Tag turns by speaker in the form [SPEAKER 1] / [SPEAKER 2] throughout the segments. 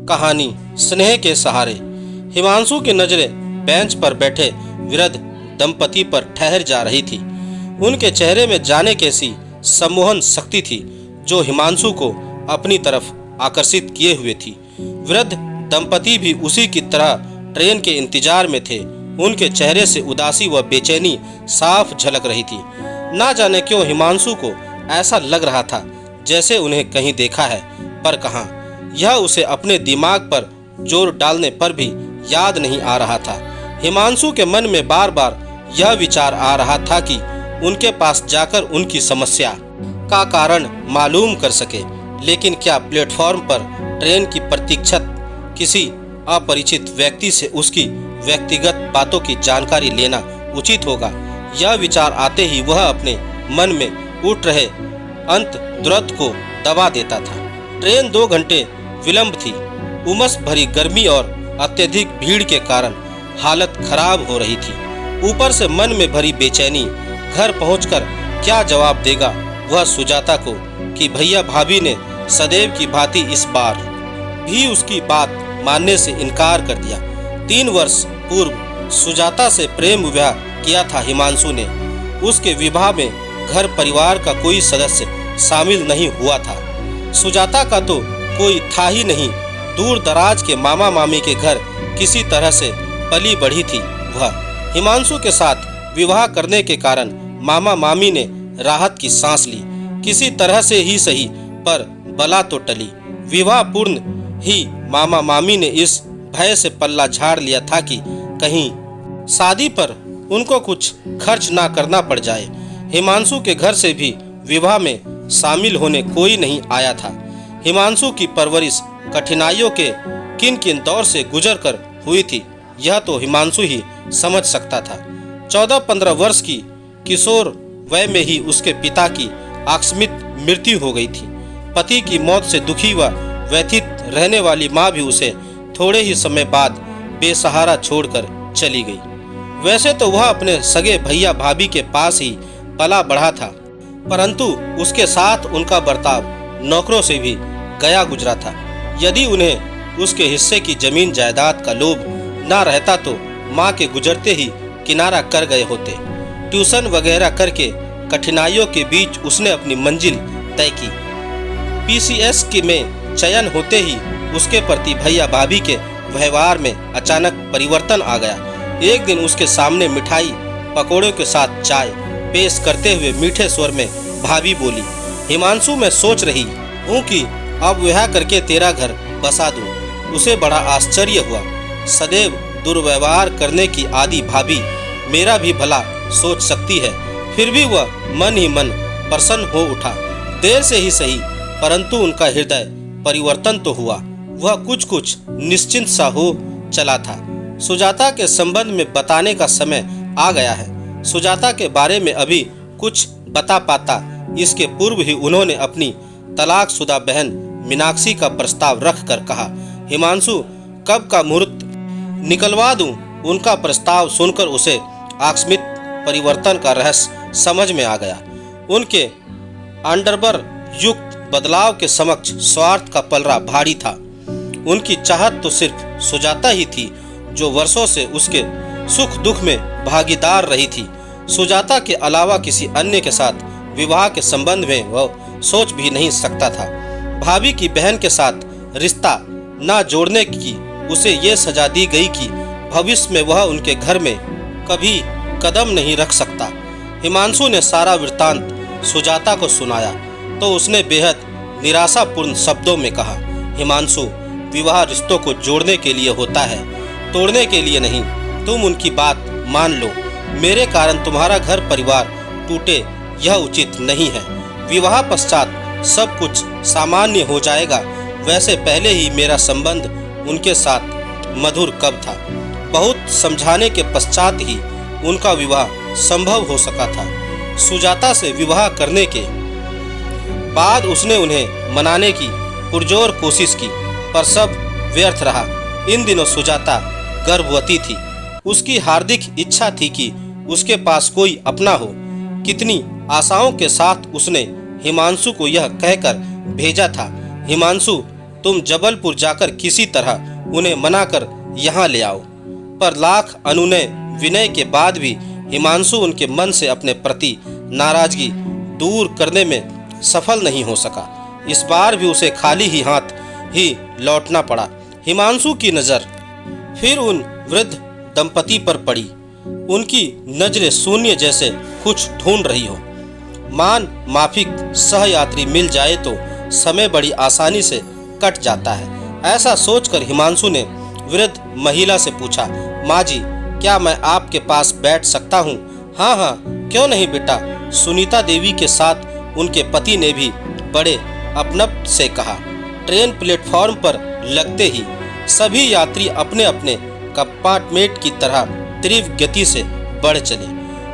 [SPEAKER 1] कहानी स्नेह के सहारे। हिमांशु की नजरें बेंच पर बैठे वृद्ध दंपति पर ठहर जा रही थी। उनके चेहरे में जाने कैसी सम्मोहन शक्ति थी जो हिमांशु को अपनी तरफ आकर्षित किए हुए थी। वृद्ध दंपति भी उसी की तरह ट्रेन के इंतजार में थे। उनके चेहरे से उदासी व बेचैनी साफ झलक रही थी। ना जाने क्यों हिमांशु को ऐसा लग रहा था जैसे उन्हें कहीं देखा है, पर कहाँ। यह उसे अपने दिमाग पर जोर डालने पर भी याद नहीं आ रहा था। हिमांशु के मन में बार बार यह विचार आ रहा था कि उनके पास जाकर उनकी समस्या का कारण मालूम कर सके, लेकिन क्या प्लेटफॉर्म पर ट्रेन की प्रतीक्षित किसी अपरिचित व्यक्ति से उसकी व्यक्तिगत बातों की जानकारी लेना उचित होगा। यह विचार आते ही वह अपने मन में उठ रहे अंत द्वंद्व को दबा देता था। ट्रेन 2 घंटे विलंब थी। उमस भरी गर्मी और अत्यधिक भीड़ के कारण हालत खराब हो रही थी। ऊपर से मन में भरी बेचैनी। घर पहुंचकर क्या जवाब देगा वह सुजाता को कि भैया भाभी ने सदैव की भांति इस बार भी उसकी बात मानने से इनकार कर दिया। 3 वर्ष पूर्व सुजाता से प्रेम विवाह किया था हिमांशु ने। उसके विवाह में घर परिवार का कोई सदस्य शामिल नहीं हुआ था। सुजाता का तो कोई था ही नहीं। दूर दराज के मामा मामी के घर किसी तरह से पली बढ़ी थी वह। हिमांशु के साथ विवाह करने के कारण मामा मामी ने राहत की सांस ली। किसी तरह से ही सही, पर बला तो टली। विवाह पूर्ण ही मामा मामी ने इस भय से पल्ला झाड़ लिया था कि कहीं शादी पर उनको कुछ खर्च ना करना पड़ जाए। हिमांशु के घर से भी विवाह में शामिल होने कोई नहीं आया था। हिमांशु की परवरिश कठिनाइयों के किन किन दौर से गुजरकर हुई थी यह तो हिमांशु ही समझ सकता था। 14-15 वर्ष की किशोर वय में ही उसके पिता की आकस्मिक मृत्यु हो गई थी। पति की मौत से दुखी व व्यथित रहने वाली माँ भी उसे थोड़े ही समय बाद बेसहारा छोड़कर चली गई। वैसे तो वह अपने सगे भैया भाभी के पास ही पला बढ़ा था, परंतु उसके साथ उनका बर्ताव नौकरों से भी गया गुजरा था। यदि उन्हें उसके हिस्से की जमीन जायदाद का लोभ न रहता तो माँ के गुजरते ही किनारा कर गए होते। ट्यूशन वगैरह करके कठिनाइयों के बीच उसने अपनी मंजिल तय की। पीसीएस की में चयन होते ही उसके प्रति भैया भाभी के व्यवहार में अचानक परिवर्तन आ गया। एक दिन उसके सामने मिठाई पकोड़ों के साथ चाय पेश करते हुए मीठे स्वर में भाभी बोली, हिमांशु मैं सोच रही हूँ कि अब विवाह करके तेरा घर बसा दूँ। उसे बड़ा आश्चर्य हुआ। सदैव दुर्व्यवहार करने की आदि भाभी मेरा भी भला सोच सकती है। फिर भी वह मन ही मन प्रसन्न हो उठा। देर से ही सही, परंतु उनका हृदय परिवर्तन तो हुआ। वह कुछ कुछ निश्चिंत सा हो चला था। सुजाता के संबंध में बताने का समय आ गया है। सुजाता के बारे में अभी कुछ बता पाता इसके पूर्व ही उन्होंने अपनी तलाकशुदा बहन मीनाक्षी का प्रस्ताव रख कर कहा, हिमांशु कब का मुहूर्त निकलवा दूं। उनका प्रस्ताव सुनकर उसे आकस्मिक परिवर्तन का रहस्य समझ में आ गया। उनके अंडरबर युक्त बदलाव के समक्ष स्वार्थ का पलड़ा भारी था। उनकी चाहत तो सिर्फ सुजाता ही थी जो वर्षों से उसके सुख दुख में भागीदार रही थी। सुजाता के अलावा किसी अन्य के साथ विवाह के संबंध में वह सोच भी नहीं सकता था। भाभी की बहन के साथ रिश्ता न जोड़ने की उसे ये सजा दी गई कि भविष्य में वह उनके घर में कभी कदम नहीं रख सकता। हिमांशु ने सारा वृत्तांत सुजाता को सुनाया तो उसने बेहद निराशापूर्ण शब्दों में कहा, हिमांशु विवाह रिश्तों को जोड़ने के लिए होता है, तोड़ने के लिए नहीं। तुम उनकी बात मान लो। मेरे कारण तुम्हारा घर परिवार टूटे यह उचित नहीं है। विवाह पश्चात सब कुछ सामान्य हो जाएगा। वैसे पहले ही मेरा संबंध उनके साथ मधुर कब था। बहुत समझाने के पश्चात ही उनका विवाह संभव हो सका था। सुजाता से विवाह करने के बाद उसने उन्हें मनाने की पुरजोर कोशिश की, पर सब व्यर्थ रहा। इन दिनों सुजाता गर्भवती थी। उसकी हार्दिक इच्छा थी कि उसके पास कोई अपना हो। कितनी आशाओं के साथ उसने हिमांशु को यह कहकर भेजा था, हिमांशु तुम जबलपुर जाकर किसी तरह उन्हें मनाकर यहाँ ले आओ। पर लाख अनुनय विनय के बाद भी हिमांशु उनके मन से अपने प्रति नाराजगी दूर करने में सफल नहीं हो सका। इस बार भी उसे खाली ही हाथ ही लौटना पड़ा। हिमांशु की नज़र फिर उन वृद्ध दंपति पर पड़ी। उनकी नजरें शून्य जैसे कुछ ढूंढ रही हो। मान माफिक सहयात्री मिल जाए तो समय बड़ी आसानी से कट जाता है। ऐसा सोचकर हिमांशु ने वृद्ध महिला से पूछा, माँ जी, क्या मैं आपके पास बैठ सकता हूँ? हाँ हाँ, क्यों नहीं बेटा, सुनीता देवी के साथ उनके पति ने भी बड़े अपनप से कहा। ट्रेन प्लेटफॉर्म पर लगते ही सभी यात्री अपने अपने कंपार्टमेंट की तरह तीव्र गति से बढ़ चले।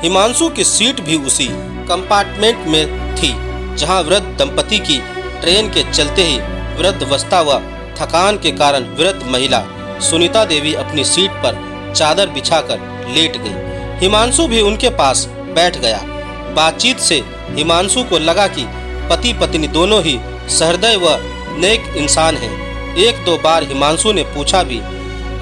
[SPEAKER 1] हिमांशु की सीट भी उसी कंपार्टमेंट में थी जहां वृद्ध दंपति की ट्रेन के चलते ही वृद्धावस्था व थकान के कारण वृद्ध महिला सुनीता देवी अपनी सीट पर चादर बिछाकर लेट गई। हिमांशु भी उनके पास बैठ गया। बातचीत से हिमांशु को लगा कि पति पत्नी दोनों ही सहृदय व नेक इंसान हैं। एक दो बार हिमांशु ने पूछा भी,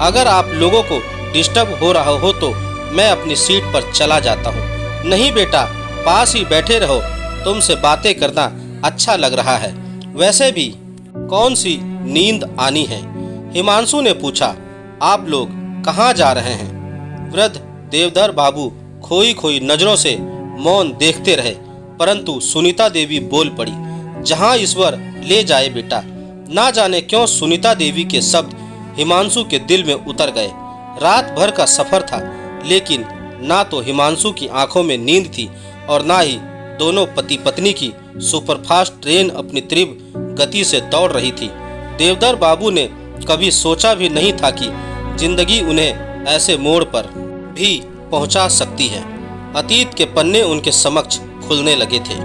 [SPEAKER 1] अगर आप लोगों को डिस्टर्ब हो रहा हो तो मैं अपनी सीट पर चला जाता हूँ। नहीं बेटा, पास ही बैठे रहो, तुमसे बातें करना अच्छा लग रहा है। वैसे भी कौन सी नींद आनी है? हिमांशु ने पूछा। आप लोग कहाँ जा रहे हैं? वृद्ध देवधर बाबू खोई खोई नजरों से मौन देखते रहे, परंतु सुनीता देवी बोल पड़ी, जहाँ ईश्वर ले जाए बेटा। ना जाने क्यों सुनीता देवी के शब्द हिमांशु के दिल में उतर गए। रात भर का सफर था, लेकिन ना तो हिमांशु की आंखों में नींद थी और ना ही दोनों पति पत्नी की सुपरफास्ट ट्रेन अपनी तीव्र गति से दौड़ रही थी। देवधर बाबू ने कभी सोचा भी नहीं था कि जिंदगी उन्हें ऐसे मोड़ पर भी पहुंचा सकती है। अतीत के पन्ने उनके समक्ष खुलने लगे थे।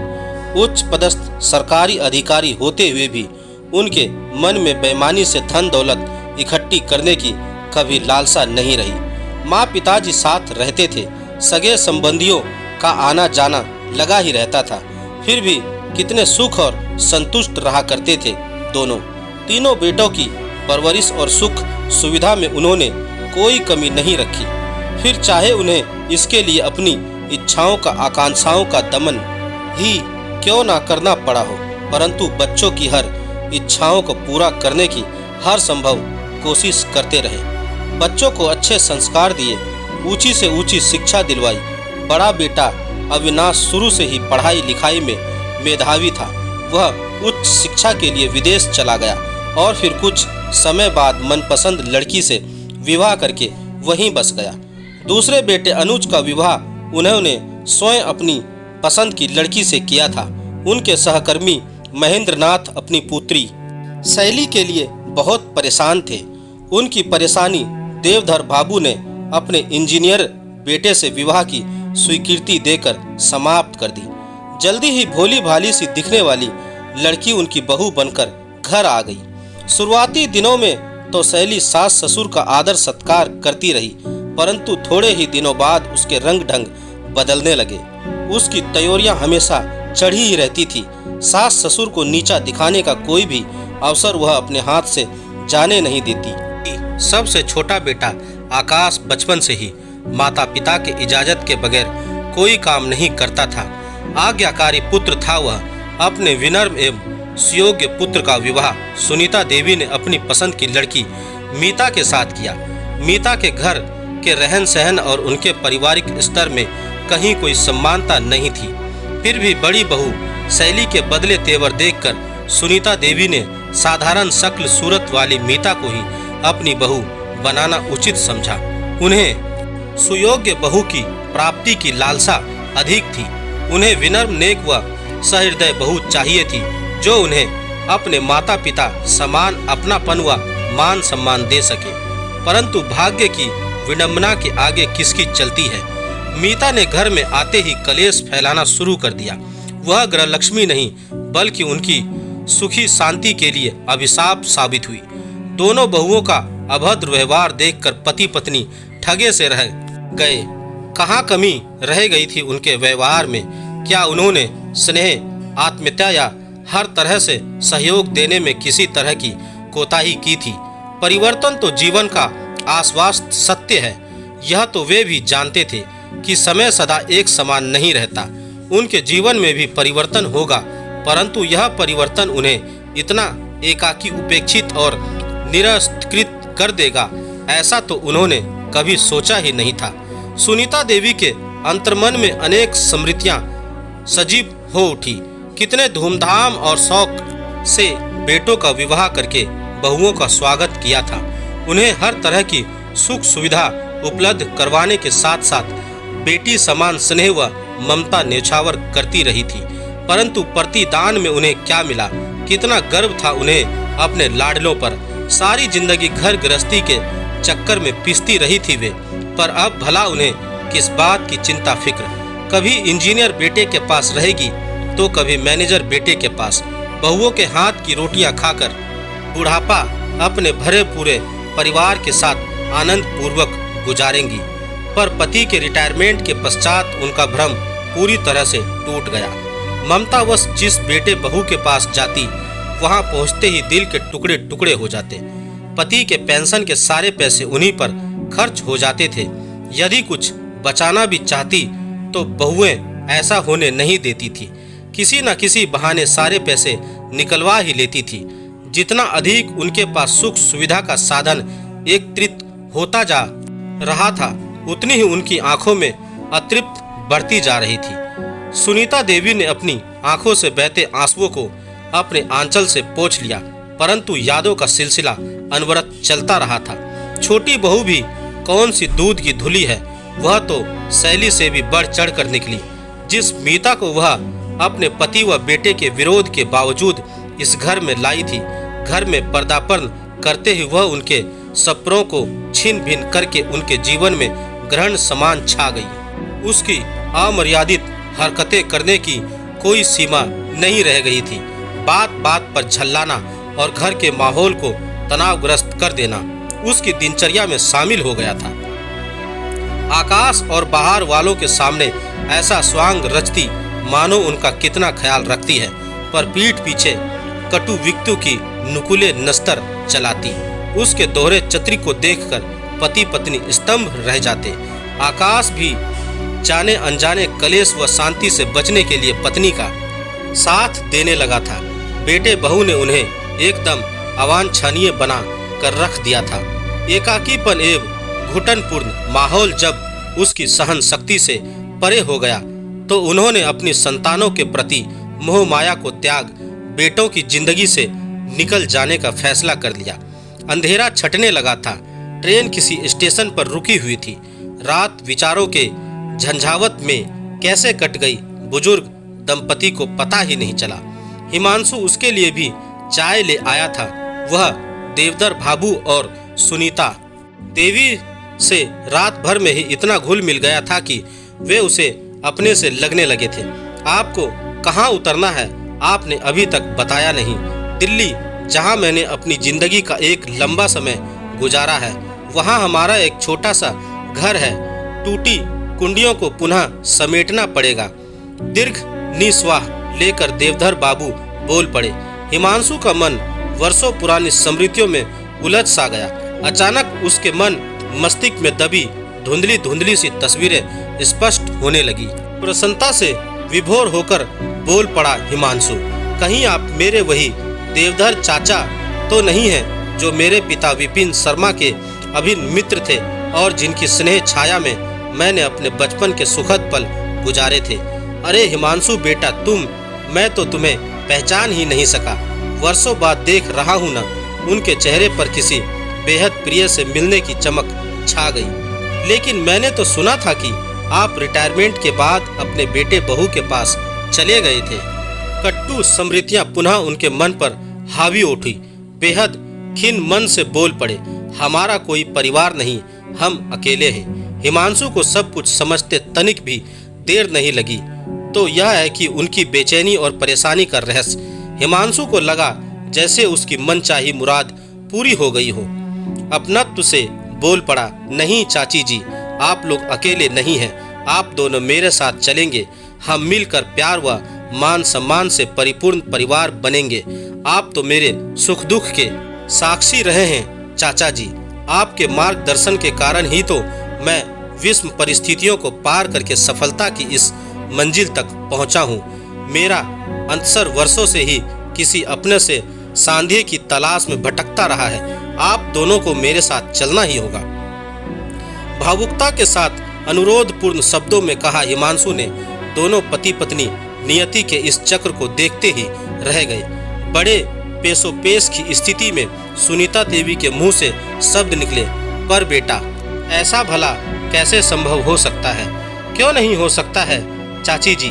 [SPEAKER 1] उच्च पदस्थ सरकारी अधिकारी होते हुए भी उनके मन में बेईमानी से धन दौलत इकट्ठी करने की कभी लालसा नहीं रही। माँ पिताजी साथ रहते थे, सगे संबंधियों का आना जाना लगा ही रहता था, फिर भी कितने सुख और संतुष्ट रहा करते थे दोनों। तीनों बेटों की परवरिश और सुख सुविधा में उन्होंने कोई कमी नहीं रखी। फिर चाहे उन्हें इसके लिए अपनी इच्छाओं का आकांक्षाओं का दमन ही क्यों ना करना पड़ा हो, परंतु बच्चों की हर इच्छाओं को पूरा करने की हर संभव कोशिश करते रहे। बच्चों को अच्छे संस्कार दिए, ऊंची से ऊंची शिक्षा दिलवाई। बड़ा बेटा अविनाश शुरू से ही पढ़ाई लिखाई में मेधावी था। वह उच्च शिक्षा के लिए विदेश चला गया और फिर कुछ समय बाद मनपसंद लड़की से विवाह करके वहीं बस गया। दूसरे बेटे अनुज का विवाह उन्होंने स्वयं अपनी पसंद की लड़की से किया था। उनके सहकर्मी महेंद्रनाथ अपनी पुत्री शैली के लिए बहुत परेशान थे। उनकी परेशानी देवधर बाबू ने अपने इंजीनियर बेटे से विवाह की स्वीकृति देकर समाप्त कर दी। जल्दी ही भोली भाली सी दिखने वाली लड़की उनकी बहू बनकर घर आ गई। शुरुआती दिनों में तो शैली सास ससुर का आदर सत्कार करती रही, परंतु थोड़े ही दिनों बाद उसके रंग ढंग बदलने लगे। उसकी तैयारियां हमेशा चढ़ी ही रहती थी। सास ससुर को नीचा दिखाने का कोई भी अवसर वह अपने हाथ से जाने नहीं देती। सबसे छोटा बेटा आकाश बचपन से ही माता पिता के इजाजत के बगैर कोई काम नहीं करता था। आज्ञाकारी पुत्र था वह। अपने विनम्र एवं सुयोग्य पुत्र का विवाह सुनीता देवी ने अपनी पसंद की लड़की मीता के साथ किया। मीता के घर के रहन सहन और उनके पारिवारिक स्तर में कहीं कोई समानता नहीं थी। फिर भी बड़ी बहू शैली के बदले तेवर देखकर सुनीता देवी ने साधारण शक्ल सूरत वाली मीता को ही अपनी बहू बनाना उचित समझा। उन्हें सुयोग्य बहू की प्राप्ति की लालसा अधिक थी। उन्हें विनम्र नेक व सहृदय बहू चाहिए थी, जो उन्हें अपने माता पिता समान अपनापन व मान सम्मान दे सके। परंतु भाग्य की विडंबना के आगे किसकी चलती है। मीता ने घर में आते ही कलेश फैलाना शुरू कर दिया। वह गृहलक्ष्मी नहीं बल्कि उनकी सुखी शांति के लिए अभिशाप साबित हुई। दोनों बहुओं का अभद्र व्यवहार देखकर पति पत्नी ठगे से रह गए। कहाँ कमी रह गई थी उनके व्यवहार में? क्या उन्होंने स्नेह, आत्मीयता या हर तरह से सहयोग देने में किसी तरह की कोताही की थी। परिवर्तन तो जीवन का आश्वस्त सत्य है, यह तो वे भी जानते थे कि समय सदा एक समान नहीं रहता। उनके जीवन में भी परिवर्तन होगा, परंतु यह परिवर्तन उन्हें इतना एकाकी, उपेक्षित और निरस्कृत कर देगा, ऐसा तो उन्होंने कभी सोचा ही नहीं था। सुनीता देवी के अंतर्मन में अनेक स्मृतियां सजीव हो उठी। कितने धूमधाम और शौक से बेटों का विवाह करके बहुओं का स्वागत किया था। उन्हें हर तरह की सुख सुविधा उपलब्ध करवाने के साथ साथ बेटी समान स्नेह व ममता न्यौछावर करती रही थी। परंतु प्रतिदान में उन्हें क्या मिला? कितना गर्व था उन्हें अपने लाडलों पर। सारी जिंदगी घर गृहस्थी के चक्कर में पिसती रही थी वे, पर अब भला उन्हें किस बात की चिंता फिक्र। कभी इंजीनियर बेटे के पास रहेगी तो कभी मैनेजर बेटे के पास। बहुओं के हाथ की रोटियां खाकर बुढ़ापा अपने भरे पूरे परिवार के साथ आनंद पूर्वक गुजारेंगी। पर पति के रिटायरमेंट के पश्चात उनका भ्रम पूरी तरह से टूट गया। ममतावश जिस बेटे बहू के पास जाती, वहां पहुंचते ही दिल के टुकड़े टुकड़े हो जाते। पति के पेंशन के सारे पैसे उन्हीं पर खर्च हो जाते थे। यदि कुछ बचाना भी चाहती तो बहुएं ऐसा होने नहीं देती थी। किसी न किसी बहाने सारे पैसे निकलवा ही लेती थी। जितना अधिक उनके पास सुख सुविधा का साधन एकत्रित होता जा रहा था, उतनी ही उनकी आंखों में अतृप्त बढ़ती जा रही थी। सुनीता देवी ने अपनी आंखों से बहते आंसुओं को अपने आंचल से पोंछ लिया, परंतु यादों का सिलसिला अनवरत चलता रहा था। छोटी बहू भी कौन सी दूध की धुली है, वह तो शैली से भी बढ़ चढ़ कर निकली। जिस मीता को वह अपने पति व बेटे के विरोध के बावजूद इस घर में लाई थी, घर में पर्दापर्ण करते ही वह उनके सपनों को छीन भिन करके उनके जीवन में ग्रहण समान छा गई। उसकी अमर्यादित हरकतें करने की कोई सीमा नहीं रह गई थी। बात बात पर झल्लाना और घर के माहौल को तनावग्रस्त कर देना उसकी दिनचर्या में शामिल हो गया था। आकाश और बाहर वालों के सामने ऐसा स्वांग रचती मानो उनका कितना ख्याल रखती है, पर पीठ पीछे कटु विक्तु की नुकुले नस्तर चलाती। उसके दोहरे चतुरी को देखकर पति पत्नी स्तंभ रह जाते। आकाश भी जाने अनजाने कलेश व शांति से बचने के लिए पत्नी का साथ देने लगा था। बेटे बहू ने उन्हें एकदम अवांछनीय बना कर रख दिया था। एकाकीपन एवं घुटनपूर्ण माहौल जब उसकी सहन शक्ति से परे हो गया तो उन्होंने अपनी संतानों के प्रति मोह माया को त्याग बेटों की जिंदगी से निकल जाने का फैसला कर लिया। अंधेरा छटने लगा था। ट्रेन किसी स्टेशन पर रुकी हुई थी। रात विचारों के झंझावत में कैसे कट गई बुजुर्ग दंपति को पता ही नहीं चला। हिमांशु उसके लिए भी चाय ले आया था। वह देवधर भाभू और सुनीता देवी से रात भर में ही इतना घुल मिल गया था कि वे उसे अपने से लगने लगे थे। आपको कहाँ उतरना है, आपने अभी तक बताया नहीं। दिल्ली, जहाँ मैंने अपनी जिंदगी का एक लंबा समय गुजारा है, वहाँ हमारा एक छोटा सा घर है। टूटी कुंडियों को पुनः समेटना पड़ेगा। दीर्घ निश्वास लेकर देवधर बाबू बोल पड़े। हिमांशु का मन वर्षों पुरानी स्मृतियों में उलझ सा गया। अचानक उसके मन मस्तिष्क में दबी धुंधली धुंधली सी तस्वीरें स्पष्ट होने लगी। प्रसन्नता से विभोर होकर बोल पड़ा हिमांशु, कहीं आप मेरे वही देवधर चाचा तो नहीं हैं जो मेरे पिता विपिन शर्मा के अभिन्न मित्र थे और जिनकी स्नेह छाया में मैंने अपने बचपन के सुखद पल गुजारे थे। अरे हिमांशु बेटा, मैं तो तुम्हें पहचान ही नहीं सका। वर्षों बाद देख रहा हूँ ना। उनके चेहरे पर किसी बेहद प्रिय से मिलने की चमक छा गई। लेकिन मैंने तो सुना था कि आप रिटायरमेंट के बाद अपने बेटे बहू के पास चले गए थे। कट्टू स्मृतियां पुनः उनके मन पर हावी उठी। बेहद खिन्न मन से बोल पड़े, हमारा कोई परिवार नहीं, हम अकेले हैं। हिमांशु को सब कुछ समझते तनिक भी देर नहीं लगी। तो यह है कि उनकी बेचैनी और परेशानी का रहस्य। हिमांशु को लगा जैसे उसकी मनचाही मुराद पूरी हो गई हो। अपनत्व से बोल पड़ा, नहीं चाची जी, आप लोग अकेले नहीं हैं, आप दोनों मेरे साथ चलेंगे। हम मिलकर प्यार व मान सम्मान से परिपूर्ण परिवार बनेंगे। आप तो मेरे सुख दुख के साक्षी रहे हैं चाचा जी। आपके मार्गदर्शन के कारण ही तो मैं विषम परिस्थितियों को पार करके सफलता की इस मंजिल तक पहुंचा हूं। मेरा अंतसर वर्षों से ही किसी अपने से सांधे की तलाश में भटकता रहा है। आप दोनों को मेरे साथ चलना ही होगा। भावुकता के साथ अनुरोधपूर्ण शब्दों में कहा हिमांशु ने। दोनों पति पत्नी नियति के इस चक्र को देखते ही रह गए। बड़े पेशोपेश की स्थिति में सुनीता देवी के मुंह से शब्द निकले, पर बेटा ऐसा भला कैसे संभव हो सकता है? क्यों नहीं हो सकता है चाची जी?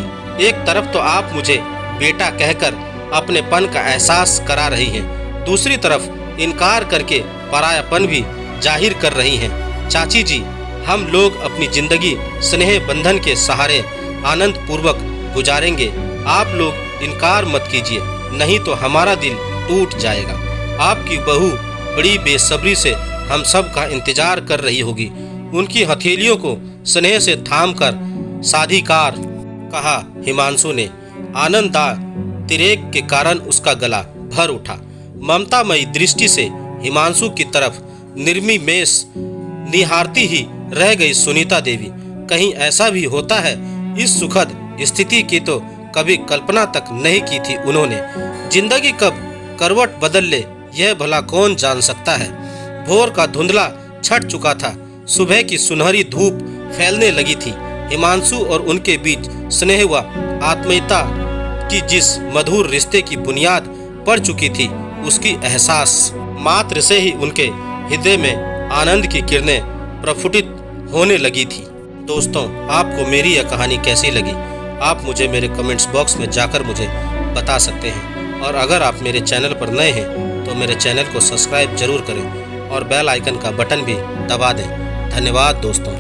[SPEAKER 1] एक तरफ तो आप मुझे बेटा कहकर अपनेपन का एहसास करा रही हैं, दूसरी तरफ इनकार करके परायापन भी जाहिर कर रही हैं। चाची जी, हम लोग अपनी जिंदगी स्नेह बंधन के सहारे आनंद पूर्वक गुजारेंगे। आप लोग इनकार मत कीजिए, नहीं तो हमारा दिल टूट जाएगा। आपकी बहू बड़ी बेसब्री से हम सब का इंतजार कर रही होगी। उनकी हथेलियों को स्नेह से थामकर साधिकार कहा हिमांशु ने। आनंदा तिरेक के कारण उसका गला भर उठा। ममतामयी दृष्टि से हिमांशु की तरफ निर्मिमेष निहारती ही रह गई सुनीता देवी। कहीं ऐसा भी होता है? इस सुखद स्थिति की तो कभी कल्पना तक नहीं की थी उन्होंने। जिंदगी कब करवट बदल ले यह भला कौन जान सकता है। भोर का धुंधला छट चुका था, सुबह की सुनहरी धूप फैलने लगी थी। हिमांशु और उनके बीच स्नेह व आत्मीयता की जिस मधुर रिश्ते की बुनियाद पड़ चुकी थी, उसकी एहसास मात्र से ही उनके हृदय में आनंद की किरणें प्रफुटित होने लगी थी। दोस्तों, आपको मेरी यह कहानी कैसी लगी? आप मुझे मेरे कमेंट्स बॉक्स में जाकर मुझे बता सकते हैं। और अगर आप मेरे चैनल पर नए हैं तो मेरे चैनल को सब्सक्राइब जरूर करें और बेल आइकन का बटन भी दबा दें। धन्यवाद दोस्तों।